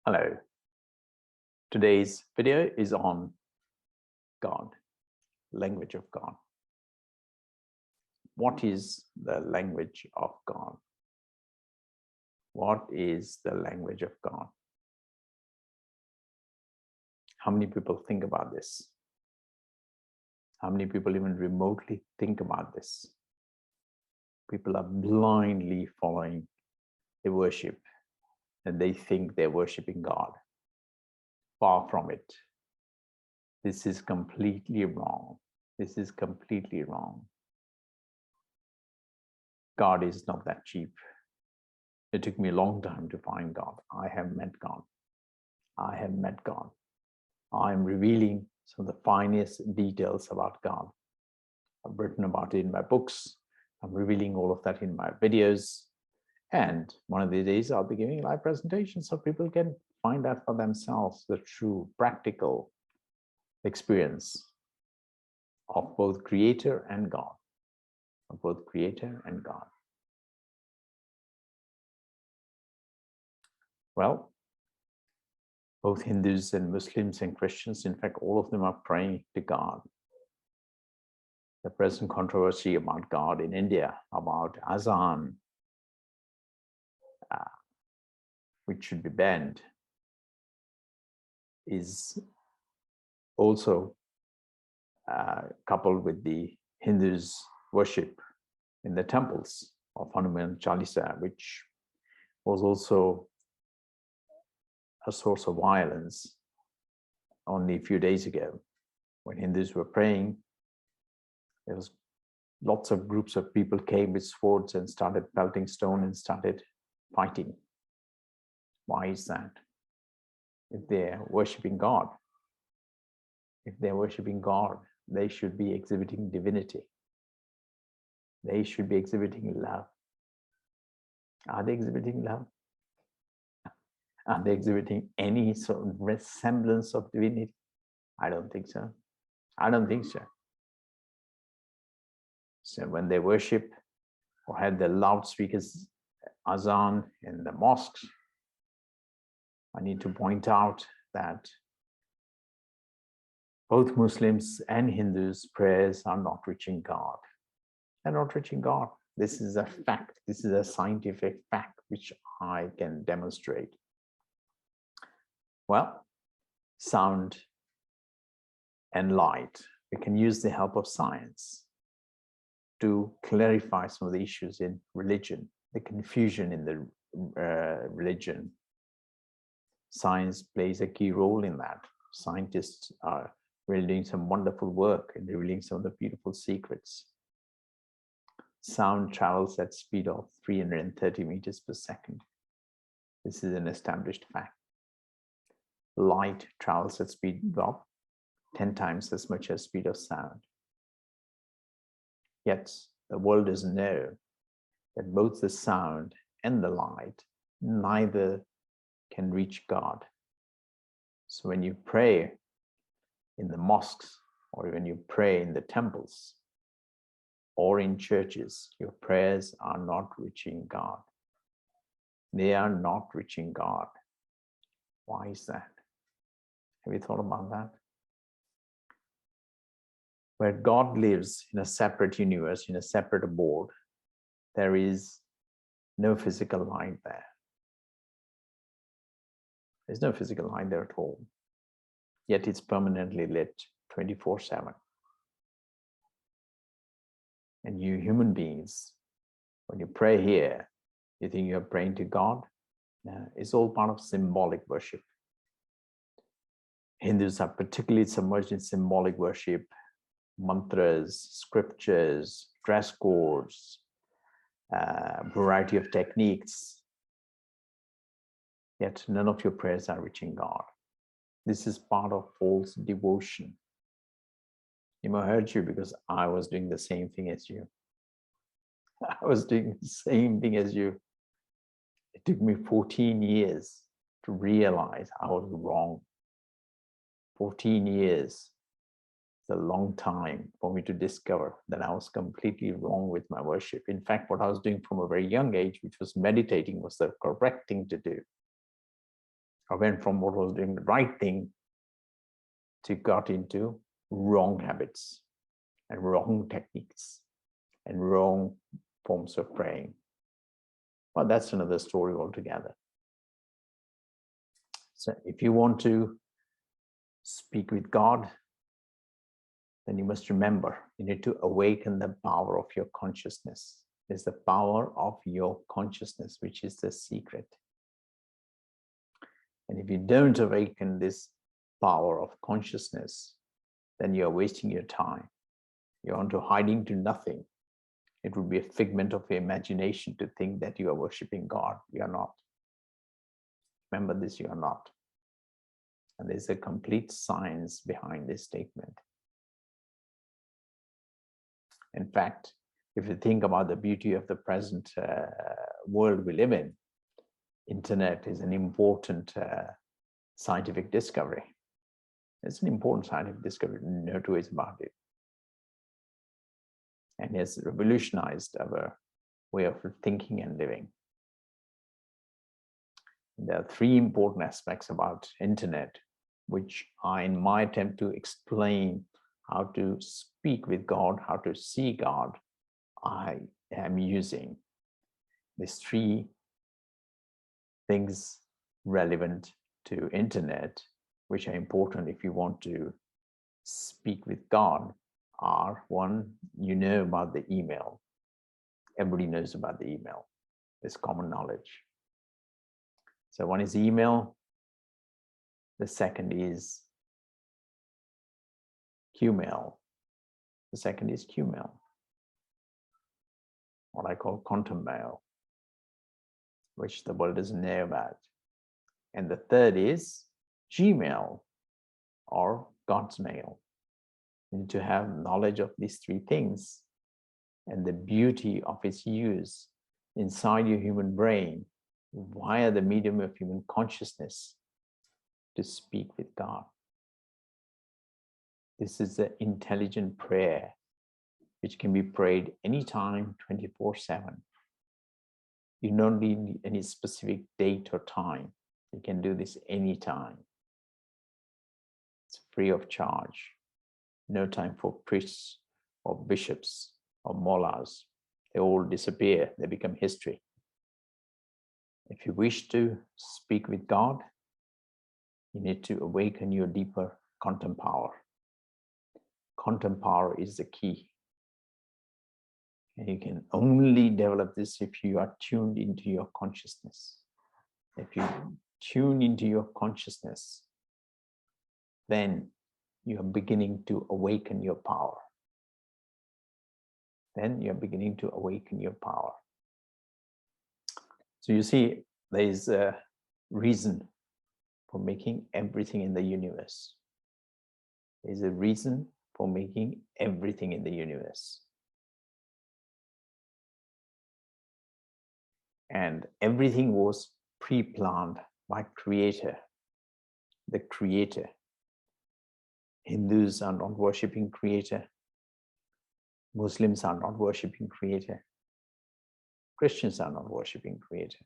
Hello. Today's video is on God, language of God. What is the language of God? What is the language of God? How many people think about this? How many people even remotely think about this? People are blindly following the worship and they think they're worshiping God. Far from it. This is completely wrong. This is completely wrong. God is not that cheap. It took me a long time to find God. I have met God. I have met God. I'm revealing some of the finest details about God. I've written about it in my books. I'm revealing all of that in my videos. And one of these days, I'll be giving live presentations so people can find out for themselves the true practical experience of both Creator and God. Of both Creator and God. Well, both Hindus and Muslims and Christians, in fact, all of them are praying to God. The present controversy about God in India, about Azan, which should be banned, is also coupled with the Hindus' worship in the temples of Hanuman Chalisa, which was also a source of violence only a few days ago. When Hindus were praying, there was lots of groups of people came with swords and started pelting stone and started fighting. Why is that? If they're worshiping God, they should be exhibiting divinity. They should be exhibiting love. Are they exhibiting love? Are they exhibiting any sort of resemblance of divinity? I don't think so. I don't think so. So when they worship or have the loudspeakers azan in the mosques, I need to point out that both Muslims and Hindus' prayers are not reaching God. They're not reaching God. This is a fact. This is a scientific fact which I can demonstrate. Well, sound and light. We can use the help of science to clarify some of the issues in religion, the confusion in the religion. Science plays a key role in that. Scientists are really doing some wonderful work in revealing some of the beautiful secrets. Sound travels at speed of 330 meters per second. This is an established fact. Light travels at speed of 10 times as much as speed of sound. Yet the world doesn't know that both the sound and the light, neither can reach God. So when you pray in the mosques, or when you pray in the temples, or in churches, your prayers are not reaching God. They are not reaching God. Why is that? Have you thought about that? Where God lives in a separate universe, in a separate abode, there is no physical light there. There's no physical light there at all. Yet it's permanently lit 24/7. And you human beings, when you pray here, you think you're praying to God? No, it's all part of symbolic worship. Hindus are particularly submerged in symbolic worship, mantras, scriptures, dress codes, variety of techniques. Yet none of your prayers are reaching God. This is part of false devotion. You might hurt you because I was doing the same thing as you. I was doing the same thing as you. It took me 14 years to realize I was wrong. 14 years is a long time for me to discover that I was completely wrong with my worship. In fact, what I was doing from a very young age, which was meditating, was the correct thing to do. I went from what was doing the right thing to got into wrong habits and wrong techniques and wrong forms of praying. Well, that's another story altogether. So if you want to speak with God, then you must remember, you need to awaken the power of your consciousness. It's the power of your consciousness, which is the secret. And if you don't awaken this power of consciousness, then you're wasting your time. You're onto hiding to nothing. It would be a figment of your imagination to think that you are worshiping God. You are not. Remember this, you are not. And there's a complete science behind this statement. In fact, if you think about the beauty of the present world we live in, internet is an important scientific discovery. It's an important scientific discovery, no two ways about it. And it's revolutionized our way of thinking and living. There are three important aspects about internet, which are in my attempt to explain how to speak with God, how to see God, I am using these three things relevant to internet, which are important if you want to speak with God, are one, you know about the email. Everybody knows about the email. It's common knowledge. So one is email. The second is Qmail. The second is Qmail, what I call quantum mail, which the world doesn't know about. And the third is Gmail, or God's mail. You need to have knowledge of these three things and the beauty of its use inside your human brain via the medium of human consciousness to speak with God. This is the intelligent prayer which can be prayed anytime, 24/7. You don't need any specific date or time. You can do this anytime. It's free of charge. No time for priests or bishops or mullahs. They all disappear. They become history. If you wish to speak with God, you need to awaken your deeper quantum power. Quantum power is the key. And you can only develop this if you are tuned into your consciousness. If you tune into your consciousness, then you are beginning to awaken your power. Then you're beginning to awaken your power. So you see, there is a reason for making everything in the universe. There's a reason for making everything in the universe. And everything was pre-planned by Creator, the Creator. Hindus are not worshipping Creator. Muslims are not worshipping Creator. Christians are not worshipping Creator.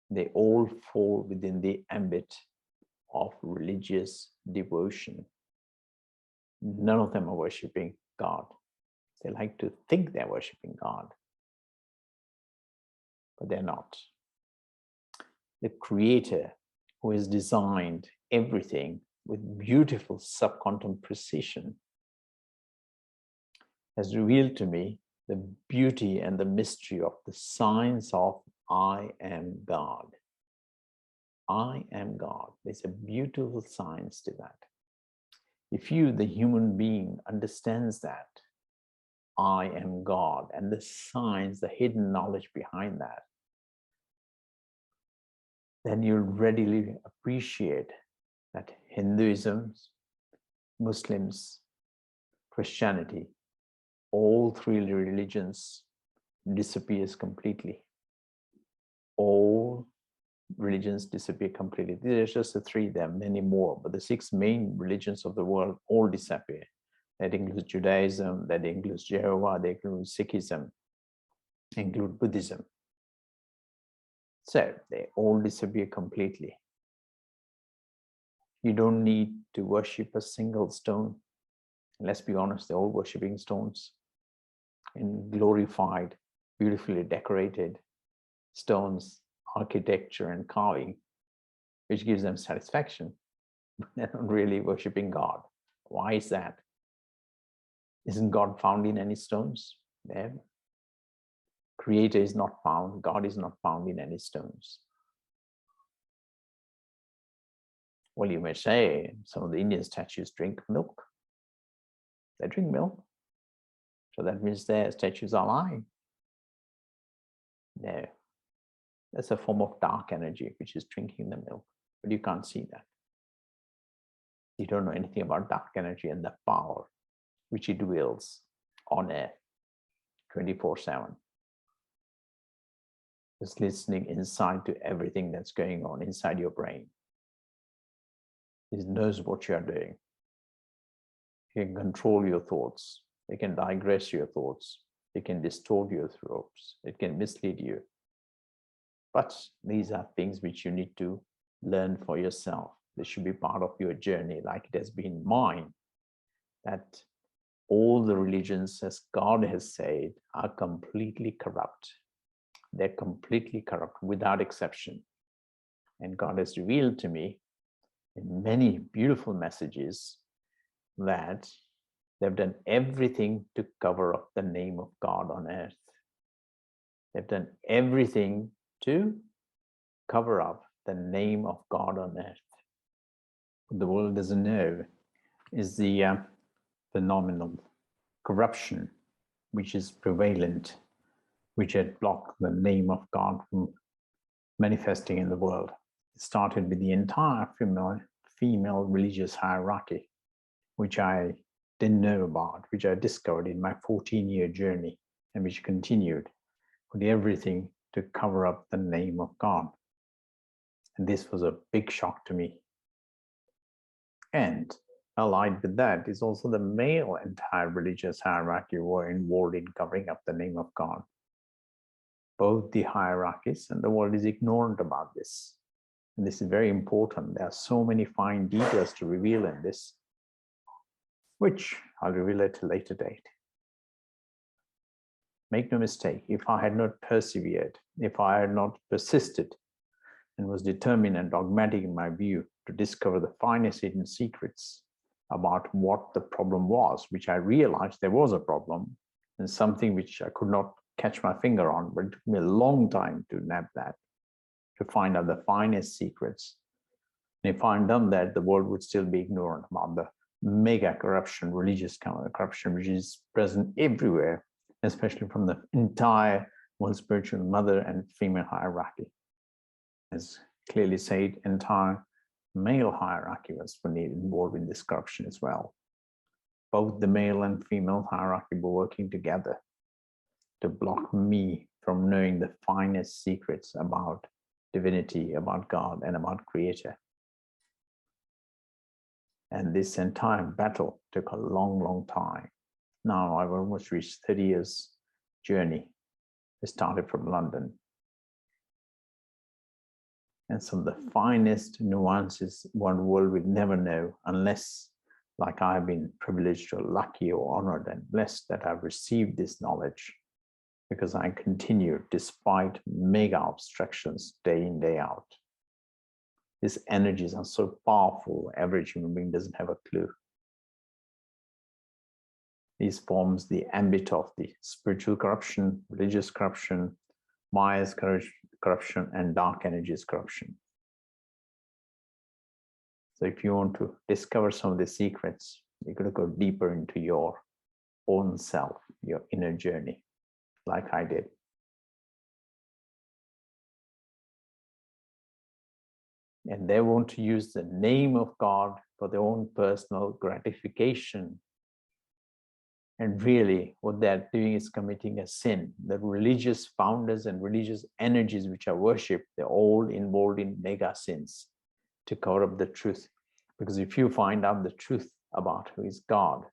They all fall within the ambit of religious devotion. None of them are worshipping God. They like to think they're worshipping God, but they're not. The Creator, who has designed everything with beautiful subquantum precision, has revealed to me the beauty and the mystery of the science of I am God. I am God. There's a beautiful science to that. If you, the human being, understands that I am God and the science, the hidden knowledge behind that, then you'll readily appreciate that Hinduism, Muslims, Christianity, all three religions disappears completely. All religions disappear completely. There's just the three, there are many more, but the six main religions of the world all disappear. That includes Judaism, that includes Jehovah, that includes Sikhism, include Buddhism. So they all disappear completely. You don't need to worship a single stone. Let's be honest, they're all worshipping stones in glorified, beautifully decorated stones, architecture and carving, which gives them satisfaction. They're not really worshipping God. Why is that? Isn't God found in any stones? There. Creator is not found. God is not found in any stones. Well, you may say some of the Indian statues drink milk. They drink milk. So that means their statues are lying. No. That's a form of dark energy which is drinking the milk. But you can't see that. You don't know anything about dark energy and the power which it wields on earth 24/7. Just listening inside to everything that's going on inside your brain. It knows what you are doing. It can control your thoughts. It can digress your thoughts. It can distort your thoughts. It can mislead you. But these are things which you need to learn for yourself. This should be part of your journey, like it has been mine, that all the religions, as God has said, are completely corrupt. They're completely corrupt without exception. And God has revealed to me in many beautiful messages that they've done everything to cover up the name of God on earth. They've done everything to cover up the name of God on earth. What the world doesn't know is the phenomenal corruption which is prevalent, which had blocked the name of God from manifesting in the world. It started with the entire female religious hierarchy, which I didn't know about, which I discovered in my 14-year journey, and which continued with everything to cover up the name of God. And this was a big shock to me. And allied with that is also the male entire religious hierarchy were involved in covering up the name of God. Both the hierarchies and the world is ignorant about this. And this is very important. There are so many fine details to reveal in this, which I'll reveal at a later date. Make no mistake, if I had not persevered, if I had not persisted and was determined and dogmatic in my view to discover the finest hidden secrets about what the problem was, which I realized there was a problem and something which I could not catch my finger on, but it took me a long time to nab that, to find out the finest secrets. And if I had done that, the world would still be ignorant about the mega corruption, religious corruption, which is present everywhere, especially from the entire world spiritual mother and female hierarchy. As clearly said, entire male hierarchy was involved in this corruption as well. Both the male and female hierarchy were working together to block me from knowing the finest secrets about divinity, about God, and about Creator. And this entire battle took a long, long time. Now I've almost reached 30 years journey. I started from London. And some of the finest nuances one world would never know unless, like I've been privileged or lucky or honored and blessed that I've received this knowledge, because I continued despite mega obstructions day in, day out. These energies are so powerful, average human being doesn't have a clue. These forms the ambit of the spiritual corruption, religious corruption, Maya's corruption, and dark energies corruption. So if you want to discover some of the secrets, you're going to go deeper into your own self, your inner journey, like I did. And they want to use the name of God for their own personal gratification. And really, what they're doing is committing a sin. The religious founders and religious energies which are worshipped, they're all involved in mega sins to cover up the truth. Because if you find out the truth about who is God,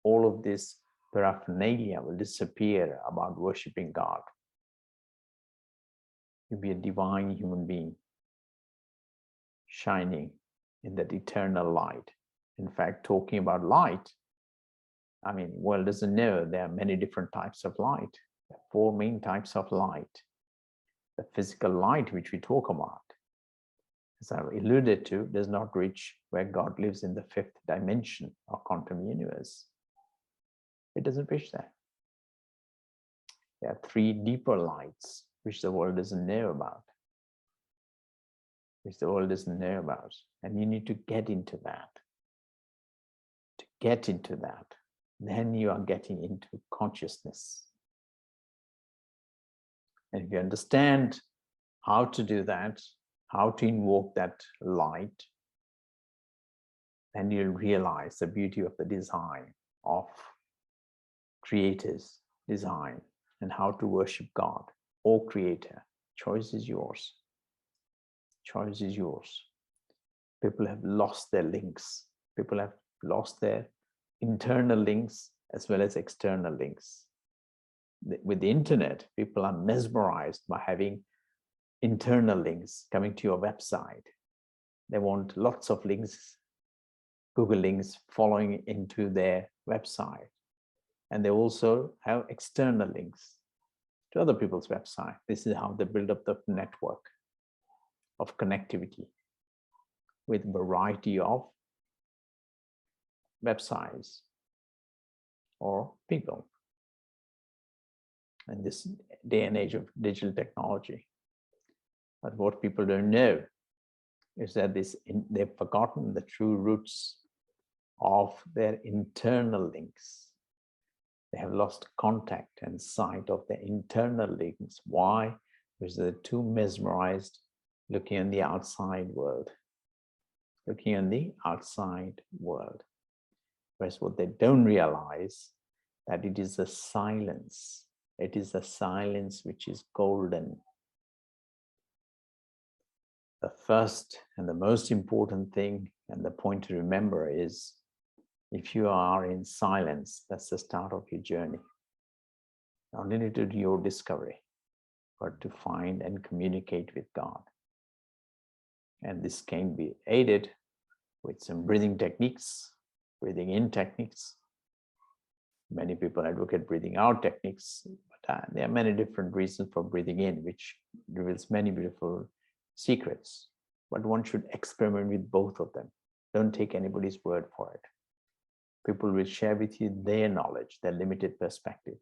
all of this paraphernalia will disappear about worshipping God. You'll be a divine human being, shining in that eternal light. In fact, talking about light, I mean, world doesn't know there are many different types of light. There are 4 main types of light. The physical light which we talk about, as I alluded to, does not reach where God lives in the 5th dimension or quantum universe. It doesn't reach there. There are 3 deeper lights which the world doesn't know about. And you need to get into that. To get into that, then you are getting into consciousness. And if you understand how to do that, how to invoke that light, then you'll realize the beauty of the design of Creator's design and how to worship God or Creator. Choice is yours. Choice is yours. People have lost their links. People have lost their internal links as well as external links. With the internet, people are mesmerized by having internal links coming to your website. They want lots of links, Google links following into their website. And they also have external links to other people's website. This is how they build up the network of connectivity with a variety of websites or people in this day and age of digital technology. But what people don't know is that they've forgotten the true roots of their internal links. They have lost contact and sight of their internal links. Why? Because they're too mesmerized looking in the outside world. Looking in the outside world. Whereas what they don't realize that it is the silence. It is the silence which is golden. The first and the most important thing and the point to remember is if you are in silence, that's the start of your journey. Not only to do your discovery, but to find and communicate with God. And this can be aided with some breathing techniques, breathing in techniques. Many people advocate breathing out techniques, but there are many different reasons for breathing in, which reveals many beautiful secrets. But one should experiment with both of them. Don't take anybody's word for it. People will share with you their knowledge, their limited perspective.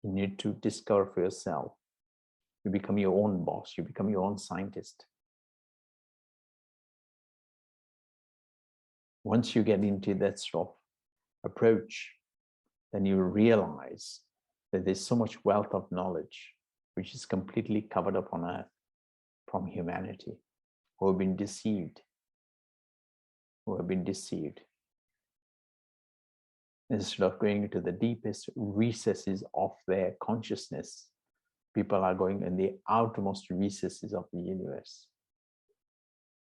You need to discover for yourself. You become your own boss. You become your own scientist. Once you get into that sort of approach, then you realize that there's so much wealth of knowledge which is completely covered up on earth from humanity who have been deceived. Instead of going into the deepest recesses of their consciousness, people are going in the outermost recesses of the universe,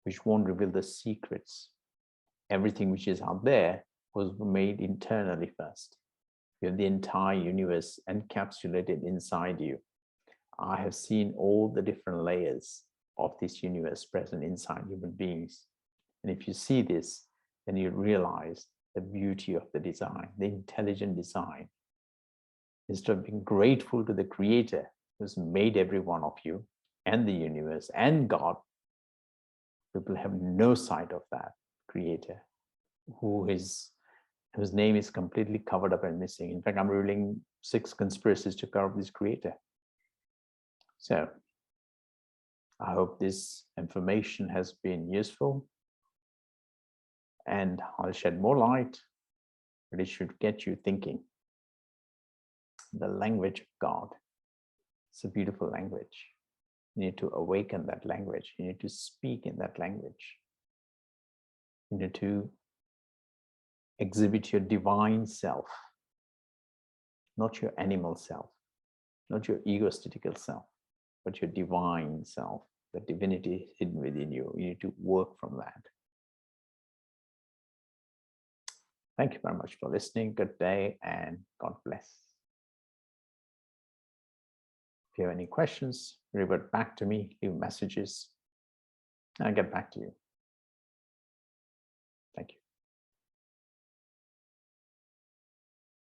which won't reveal the secrets. Everything which is out there was made internally first. You have the entire universe encapsulated inside you. I have seen all the different layers of this universe present inside human beings. And if you see this, then you realize the beauty of the design, the intelligent design. Instead of being grateful to the Creator who's made every one of you and the universe and God, people have no sight of that Creator whose name is completely covered up and missing. In fact, I'm revealing 6 conspiracies to cover up this Creator. So I hope this information has been useful, and I'll shed more light, but it should get you thinking. The language of God. It's a beautiful language. You need to awaken that language. You need to speak in that language. You need to exhibit your divine self, not your animal self, not your egotistical self, but your divine self, the divinity hidden within you. You need to work from that. Thank you very much for listening. Good day and God bless. If you have any questions, revert back to me, leave messages, and I'll get back to you. Thank you.